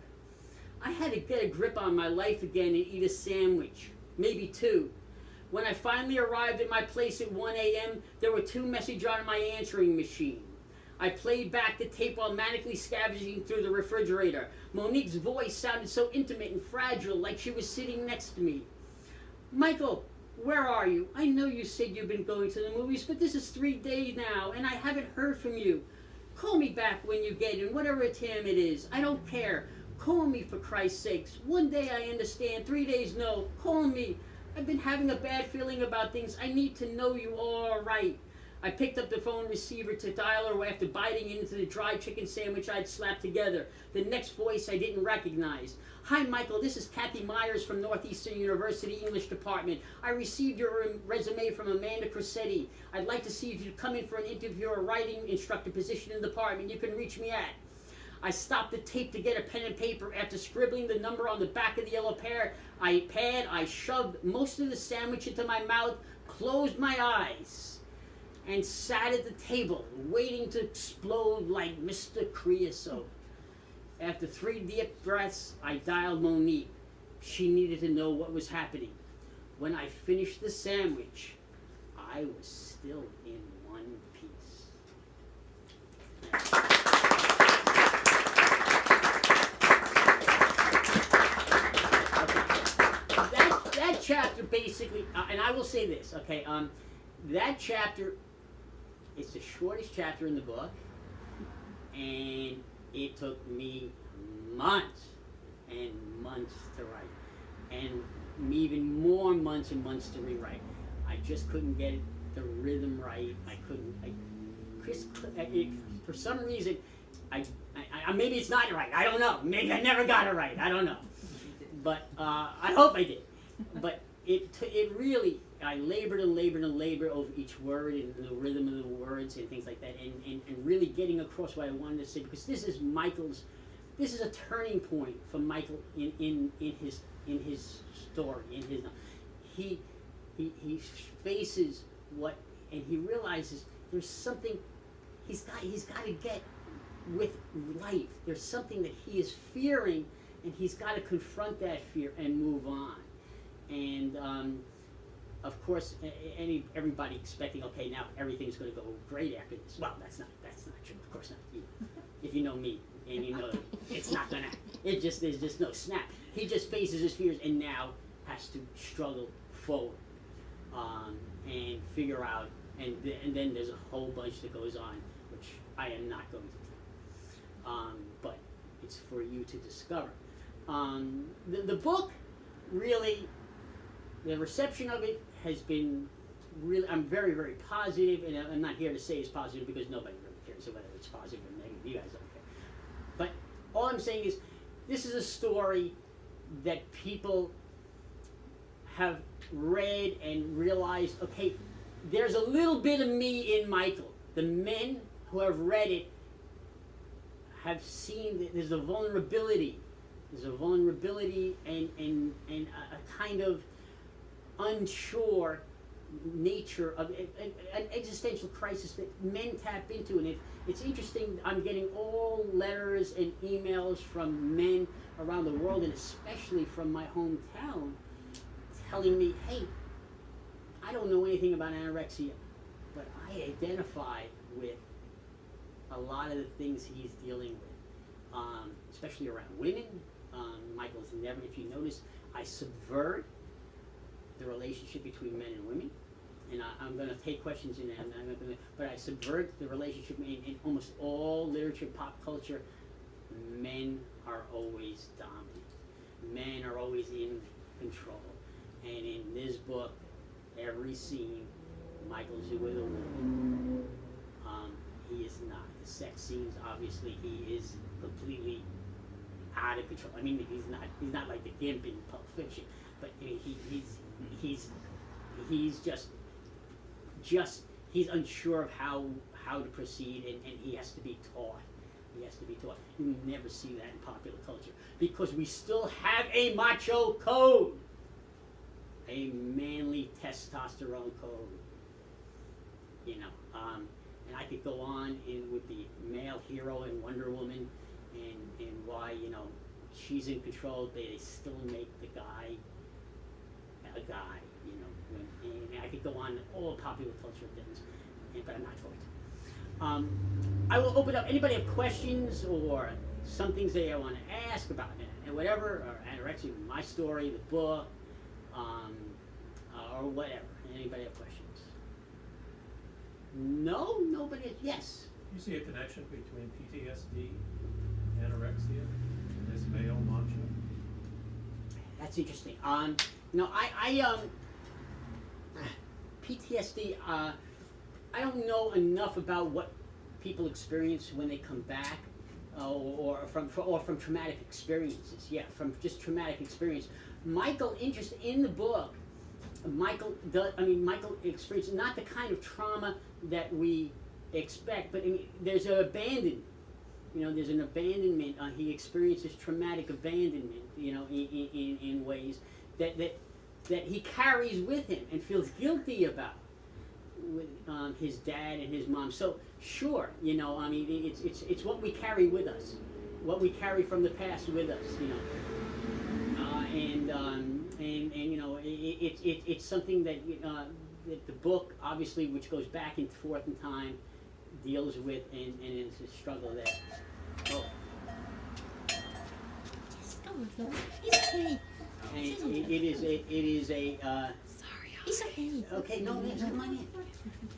I had to get a grip on my life again and eat a sandwich, maybe 2. When I finally arrived at my place at 1 a.m., there were 2 messages on my answering machine. I played back the tape while manically scavenging through the refrigerator. Monique's voice sounded so intimate and fragile, like she was sitting next to me. "Michael, where are you? I know you said you've been going to the movies, but this is 3 days now, and I haven't heard from you. Call me back when you get in, whatever time it is. I don't care. Call me, for Christ's sakes. 1 day I understand, 3 days no. Call me. I've been having a bad feeling about things. I need to know you all right." I picked up the phone receiver to dial her after biting into the dry chicken sandwich I'd slapped together. The next voice I didn't recognize. "Hi, Michael. This is Kathy Myers from Northeastern University English Department. I received your resume from Amanda Cressetti. I'd like to see if you'd come in for an interview or writing instructor position in the department. You can reach me at..." I stopped the tape to get a pen and paper. After scribbling the number on the back of the yellow pad, I shoved most of the sandwich into my mouth, closed my eyes, and sat at the table, waiting to explode like Mr. Creosote. After 3 deep breaths, I dialed Monique. She needed to know what was happening. When I finished the sandwich, I was still in one piece. That chapter basically, and I will say this, okay, that chapter, it's the shortest chapter in the book, and it took me months and months to write, and even more months and months to rewrite. I just couldn't get the rhythm right. For some reason, I maybe it's not right. I don't know. Maybe I never got it right. I don't know. But I hope I did. But it really, I labored over each word and the rhythm of the words and things like that, and really getting across what I wanted to say, because this is a turning point for Michael in his story, he faces what, and he realizes there's something he's got to get with life. There's something that he is fearing, and he's got to confront that fear and move on. And of course, everybody expecting, okay, now everything's going to go great after this. Well, that's not true. Of course not. If you know me, and you know it's not gonna. There's just no snap. He just faces his fears and now has to struggle forward and figure out. And then there's a whole bunch that goes on, which I am not going to tell. But it's for you to discover. The book really. The reception of it has been really, I'm very, very positive, and I'm not here to say it's positive because nobody really cares whether it's positive or negative. You guys don't care. But all I'm saying is, this is a story that people have read and realized, okay, there's a little bit of me in Michael. The men who have read it have seen that there's a vulnerability. There's a vulnerability and a kind of unsure nature of an existential crisis that men tap into. And it's interesting, I'm getting all letters and emails from men around the world, and especially from my hometown, telling me, hey, I don't know anything about anorexia, but I identify with a lot of the things he's dealing with, especially around women. Michael's never, if you notice, I subvert the relationship between men and women, and I'm going to take questions in that, but I subvert the relationship in almost all literature, pop culture. Men are always dominant. Men are always in control. And in this book, every scene, Michael's with a woman. He is not. The sex scenes, obviously, he is completely out of control. I mean, he's not like the Gimp in Pulp Fiction, but he's just he's unsure of how to proceed, and he has to be taught. You never see that in popular culture because we still have a macho code, a manly testosterone code. And I could go on with the male hero in Wonder Woman, and why she's in control, but they still make the guy a guy, and I could go on all popular culture things, but I'm not going to. I will open up. Anybody have questions or some things they want to ask about and whatever, or anorexia, my story, the book, or whatever. Anybody have questions? No, nobody. Yes. You see a connection between PTSD, anorexia, and this male macho? That's interesting. PTSD. I don't know enough about what people experience when they come back, or from traumatic experiences. Yeah, from just traumatic experience. Michael, interest in the book. Michael experienced not the kind of trauma that we expect, but there's an abandonment. There's an abandonment. He experiences traumatic abandonment. In ways that he carries with him and feels guilty about. with his dad and his mom. So sure, you know, I mean, it's what we carry with us, what we carry from the past with us, you know, and you know, it's something that that the book, obviously, which goes back and forth in time, deals with, and it's a struggle there. Oh. It's okay. And it is a It's okay. okay, no, man, come on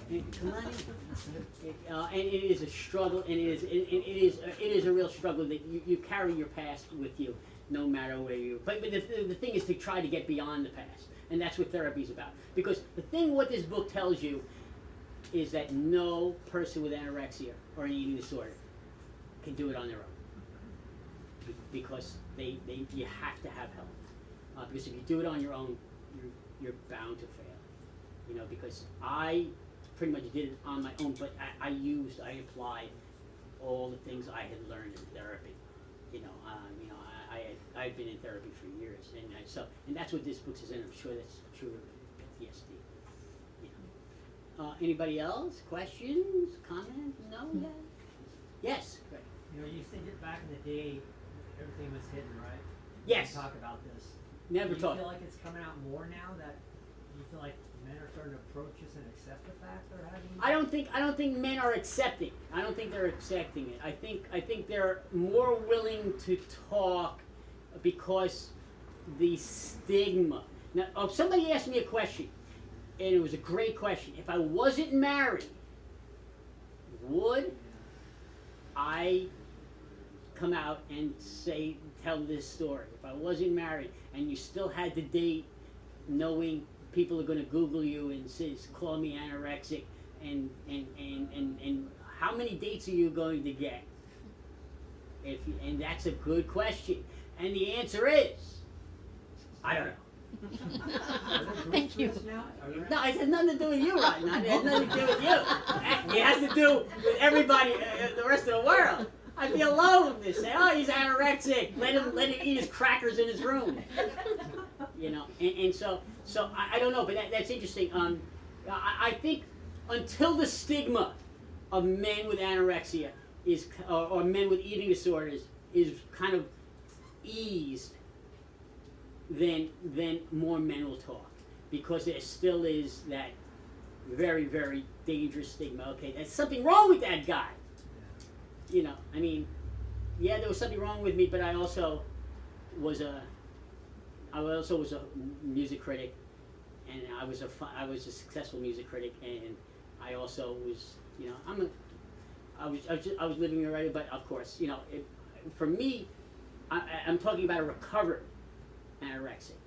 in. Come on in. And it is a struggle, and it is a real struggle that you carry your past with you, no matter where you. But the thing is to try to get beyond the past, and that's what therapy is about. Because the thing what this book tells you is that no person with anorexia or an eating disorder can do it on their own, because you have to have help. Because if you do it on your own, you're bound to fail. You know, because I pretty much did it on my own, but I applied all the things I had learned in therapy. I've been in therapy for years, and that's what this book is in. I'm sure that's true of PTSD. You know. Anybody else? Questions? Comments? No? Yeah. Yes. Great. You know, you think that back in the day, everything was hidden, right? Yes. We talk about this. Never Do you talk. feel like it's coming out more now that you feel like men are starting to approach this and accept the fact they're having? I don't think men are accepting. I don't think they're accepting it. I think they're more willing to talk because the stigma. Now, somebody asked me a question, and it was a great question. If I wasn't married, would I come out and tell this story? If I wasn't married and you still had to date, knowing people are going to Google you and call me anorexic, and how many dates are you going to get? And that's a good question. And the answer is, I don't know. Thank you. No, it has nothing to do with you right now. It has nothing to do with you. It has to do with everybody, the rest of the world. I'd be alone with this. Say, oh, he's anorexic. Let him eat his crackers in his room. You know, and so I don't know, but that's interesting. I think until the stigma of men with anorexia or men with eating disorders is kind of eased, then more men will talk, because there still is that very, very dangerous stigma. Okay, there's something wrong with that guy. You know, I mean, yeah, there was something wrong with me, but I also was a music critic, and I was a successful music critic, and I also was, you know, I was living already, but of course, you know, for me, I'm talking about a recovered anorexia.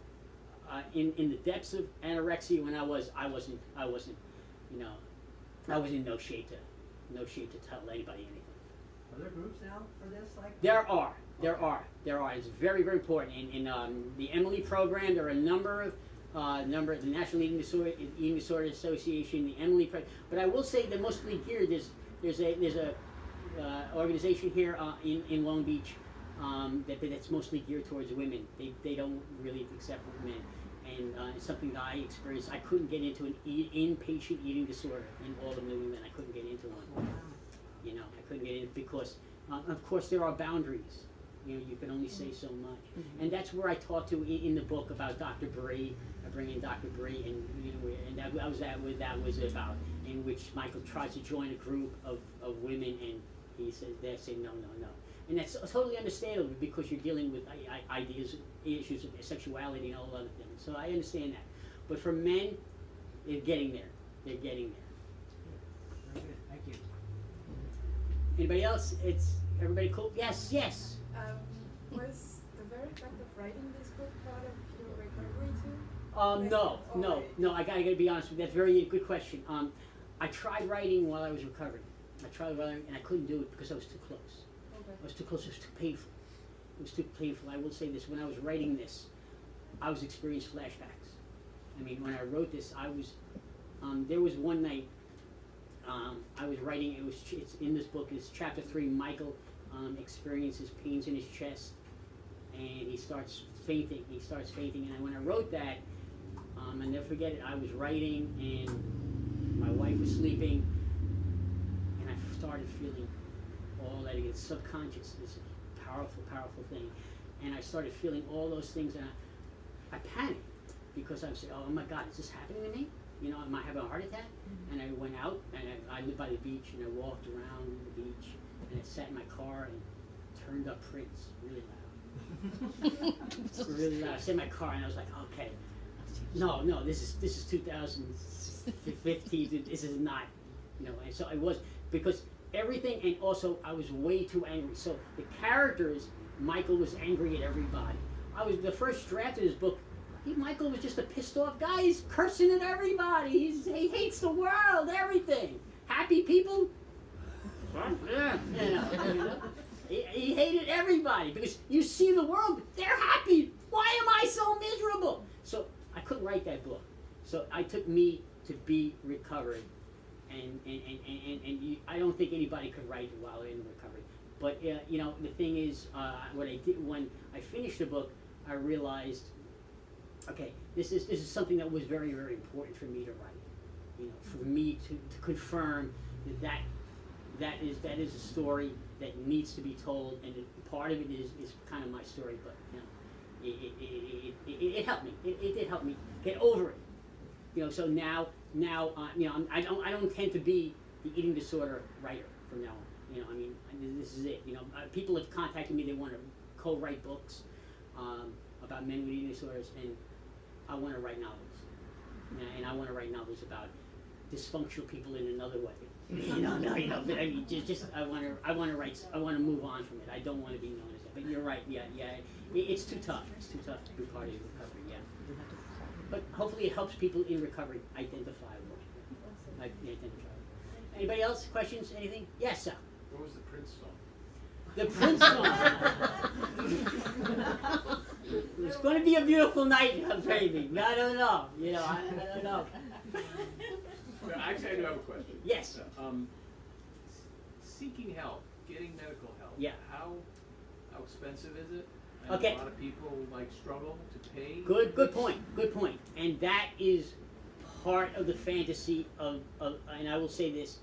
In the depths of anorexia, when I wasn't, you know, I was in no shape to tell anybody anything. Are there groups now for this? There are. It's very, very important. In the Emily program, there are a number of the National Eating Disorder Association, the Emily program. But I will say they're mostly geared. There's a organization here in Long Beach that's mostly geared towards women. They don't really accept women. And it's something that I experienced. I couldn't get into an inpatient eating disorder in all of New England. I couldn't get into one. You know, I couldn't get in because, of course, there are boundaries. You know, you can only say so much. Mm-hmm. And that's where I talk to in the book about Dr. Bree. I bring in Dr. Bree, and you know, and that was about, in which Michael tries to join a group of women, and he says, they say no. And that's totally understandable, because you're dealing with issues of sexuality and all other things. So I understand that. But for men, they're getting there. They're getting there. Very good. Thank you. Anybody else? Everybody cool? Yes. Was the very fact of writing this book part of your recovery too? No. I gotta be honest with you. That's a very good question. I tried writing while I was recovering. And I couldn't do it because I was too close. Okay. I was too close. It was too painful. I will say this: when I was writing this, I was experiencing flashbacks. I mean, when I wrote this, I was. There was one night. I was writing. It's in this book. It's chapter 3. Michael experiences pains in his chest, and he starts fainting. And when I wrote that, I never forget it. I was writing, and my my wife was sleeping, and I started feeling all that again, subconscious, this powerful, powerful thing. And I started feeling all those things, and I panicked because I was saying, oh my God, is this happening to me? You know, am I having a heart attack? And I went out, and I lived by the beach, and I walked around the beach, and I sat in my car and turned up Prince really loud. Really loud. I sat in my car, and I was like, okay, no, this is 2015. This is not, you know. And so I was, because everything, and also I was way too angry. So the characters, Michael was angry at everybody. The first draft of this book, Michael was just a pissed off guy. He's cursing at everybody. He hates the world, everything. Happy people, he hated everybody because you see the world, they're happy. Why am I so miserable? So I couldn't write that book. So I took me to be recovered, and I don't think anybody could write while in recovery. But you know, the thing is, what I did when I finished the book, I realized, okay, this is something that was very, very important for me to write. You know, for me to confirm that is a story that needs to be told, and part of it is kind of my story. But you know, it helped me. It did help me get over it. You know, so now you know, I don't tend to be the eating disorder writer from now on. You know, I mean, this is it. You know, people have contacted me. They want to co-write books about men with eating disorders, and I want to write novels, and I want to write novels about dysfunctional people in another way. You know, no, you know, but I mean, just I want to write. I want to move on from it. I don't want to be known as that. But you're right. Yeah. It's too tough. It's too tough to be part of recovery. Yeah. But hopefully, it helps people in recovery identify more. Identify. Anybody else? Questions? Anything? Yes, sir. What was the Prince song? The Prince song. It's going to be a beautiful night, baby. I don't know. You know, I don't know. Well, actually, I do have a question. Yes. Seeking help, getting medical help. Yeah. How expensive is it? And Okay. A lot of people struggle to pay. Good point. And that is part of the fantasy of and I will say this,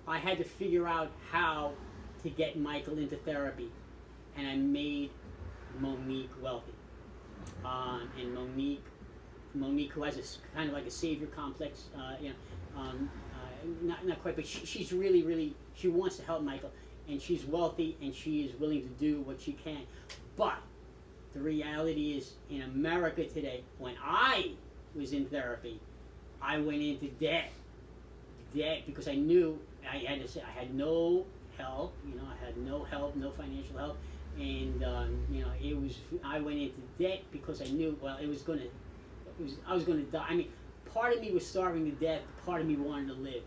I had to figure out how to get Michael into therapy, and I made Monique wealthy. And Monique, who has a kind of like a savior complex, you know, not quite, but she's really, she wants to help Michael, and she's wealthy, and she is willing to do what she can. But the reality is, in America today, when I was in therapy, I went into debt because I knew I had no help. You know, I had no help, no financial help, and you know, I went into debt because I knew, well, I was going to die. I mean, part of me was starving to death. Part of me wanted to live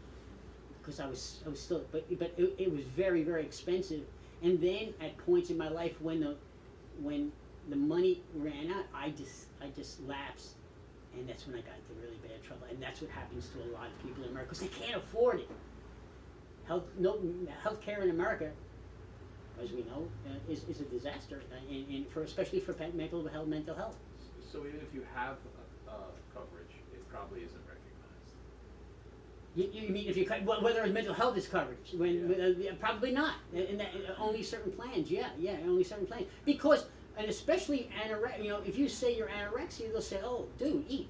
because I was still, but it was very, very expensive. And then at points in my life when the money ran out, I just lapsed. And that's when I got into really bad trouble. And that's what happens to a lot of people in America because they can't afford it. Healthcare in America, as we know, is a disaster, and especially for mental health. So even if you have coverage, it probably isn't recognized. You mean if whether mental health is coverage? Probably not. And only certain plans. Yeah, only certain plans. Because, and especially anorexia. You know, if you say you're anorexia, they'll say, "Oh, dude, eat."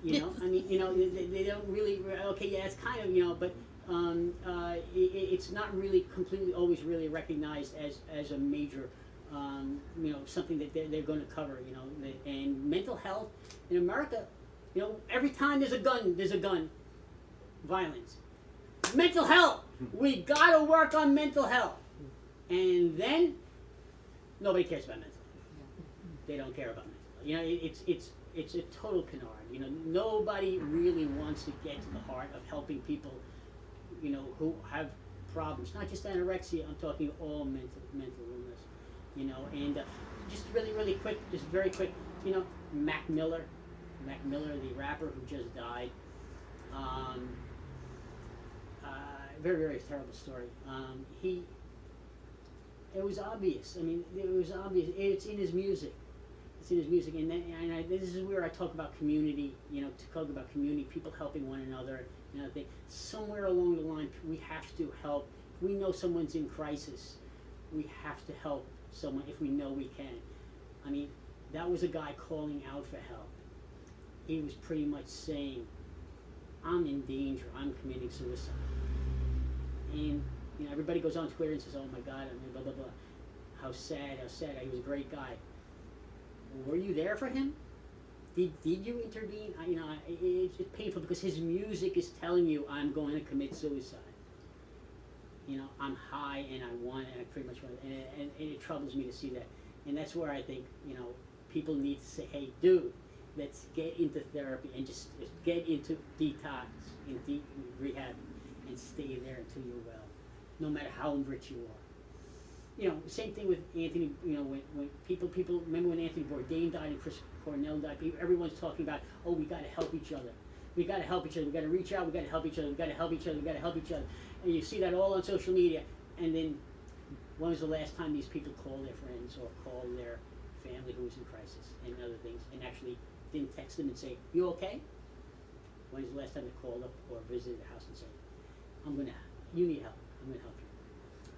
You know, I mean, you know, they don't really. Okay, yeah, it's kind of, you know, but it's not really completely always really recognized as a major, you know, something that they're going to cover. You know, and mental health in America, you know, every time there's a gun. Violence. Mental health. We gotta work on mental health. And then nobody cares about mental health. They don't care about mental health. You know, it's a total canard. You know, nobody really wants to get to the heart of helping people, you know, who have problems. Not just anorexia, I'm talking all mental illness. You know, and just really quick, just very quick, you know, Mac Miller, the rapper who just died. Very, very terrible story. It was obvious. I mean, it was obvious. It's in his music. it's in his music, this is where I talk about community, to talk about community, people helping one another, I think somewhere along the line we have to help. If we know someone's in crisis, we have to help someone if we know we can. I mean, that was a guy calling out for help. He was pretty much saying, I'm in danger, I'm committing suicide. And everybody goes on Twitter and says, oh my God, I mean, blah, blah, blah. How sad, he was a great guy. Were you there for him? Did you intervene? It's painful because his music is telling you, I'm going to commit suicide. I'm high and I want it, and I pretty much want it. And it troubles me to see that. And that's where I think, people need to say, hey, dude, let's get into therapy and just get into detox and deep rehab and stay there until you're well, no matter how rich you are. Same thing with Anthony, when people, remember when Anthony Bourdain died and Chris Cornell died, everyone's talking about, oh, we got to help each other. We got to help each other. We got to reach out. We got to help each other. We got to help each other. We got to help each other. And you see that all on social media. And then, when was the last time these people called their friends or called their family who was in crisis and other things, and actually didn't text them and say, you okay? When was the last time they called up or visited the house and said, you need help. I'm going to help you.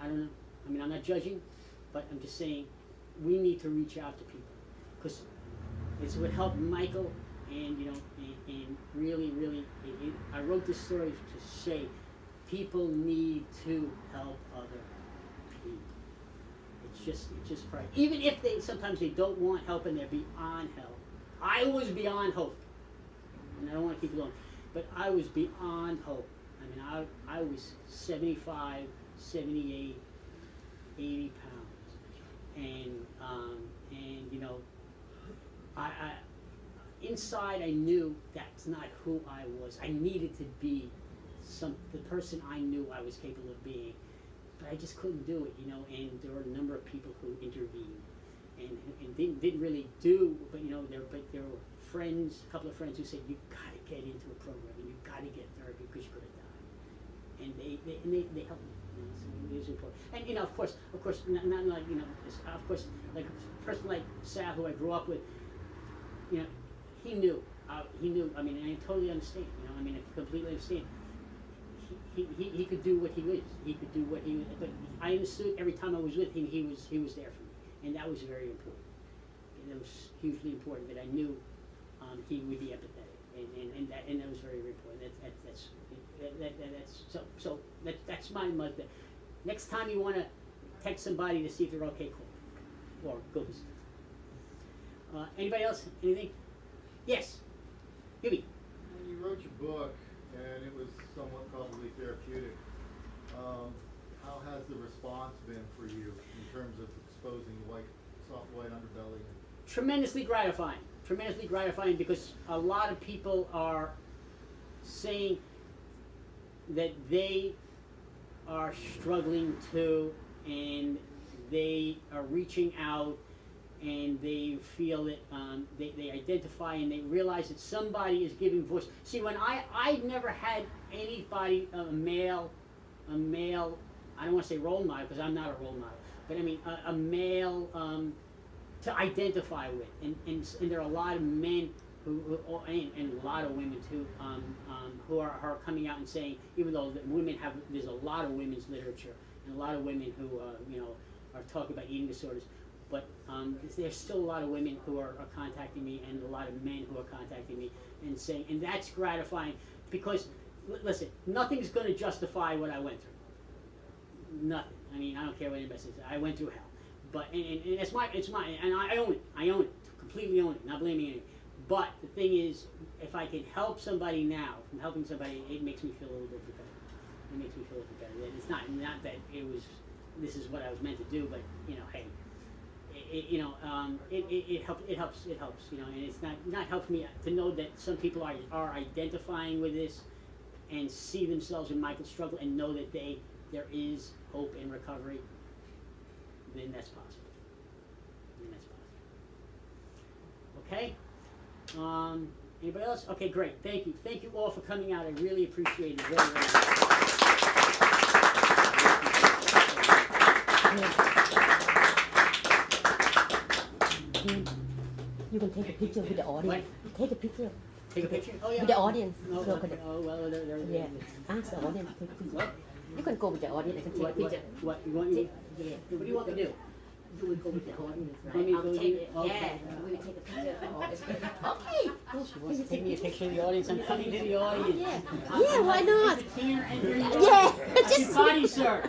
I don't know. I mean, I'm not judging, but I'm just saying we need to reach out to people because it would help Michael, and and really, I wrote this story to say people need to help other people. It's just pride. Even if sometimes they don't want help and they're beyond help. I was beyond hope, and I don't want to keep going, but I was beyond hope. I mean, I was 75, 78. 80 pounds, and I inside I knew that's not who I was. I needed to be the person I knew I was capable of being, but I just couldn't do it, and there were a number of people who intervened and didn't really do, but there were friends, a couple of friends who said, you got to get into a program and you got to get therapy because you're going to die, and they helped me. It was important. And of course, not like of course, like a person like Sal, who I grew up with, he knew. I mean, I totally understand. I mean, I completely understand. He could do what he was. He could do what he was. But I understood every time I was with him, he was there for me, and that was very important. And it was hugely important that I knew he would be empathetic, and that was very, very important. That's my mother. Next time you want to text somebody to see if they're okay, call or go visit. Anybody else? Anything? Yes. Gibby. When you wrote your book, and it was somewhat probably therapeutic, how has the response been for you in terms of exposing soft white underbelly? Tremendously gratifying. Tremendously gratifying because a lot of people are saying that they are struggling too, and they are reaching out, and they feel that they identify and they realize that somebody is giving voice. See, when I never had anybody, a male, I don't want to say role model because I'm not a role model, but I mean a male to identify with, and there are a lot of men who and a lot of women too, who are coming out and saying, even though there's a lot of women's literature and a lot of women who are talking about eating disorders, but there's still a lot of women who are contacting me, and a lot of men who are contacting me and saying, and that's gratifying because listen, nothing's going to justify what I went through. Nothing. I mean, I don't care what anybody says. I went through hell, but and it's my and I own it, completely own it, not blaming anyone. But the thing is, if I can help somebody now, from helping somebody, it makes me feel a little bit better. It makes me feel a little bit better. And it's not that this is what I was meant to do, but hey, it helps, and it's not helped me to know that some people are identifying with this and see themselves in Michael's struggle and know that there is hope in recovery. Then that's possible. Okay. Anybody else? Okay, great. Thank you. Thank you all for coming out. I really appreciate it very, very much. You can take a picture with the audience. Take a picture Take a picture? Oh, yeah. with the audience. Oh, Go okay. with the- Oh, well, there. Yeah. Ask the audience to take a picture. What? You can go with the audience and take a What, picture. you want me? Yeah. What do you want me to do? You will go with the audience, Want right? me to I'll go with take you? it. Okay. Yeah. We will take a picture of the audience. Okay. Oh, she wants to take me a picture of the audience. I'm coming to the audience. Yeah. Yeah, why not? Here and here. Yeah. Just body, sir.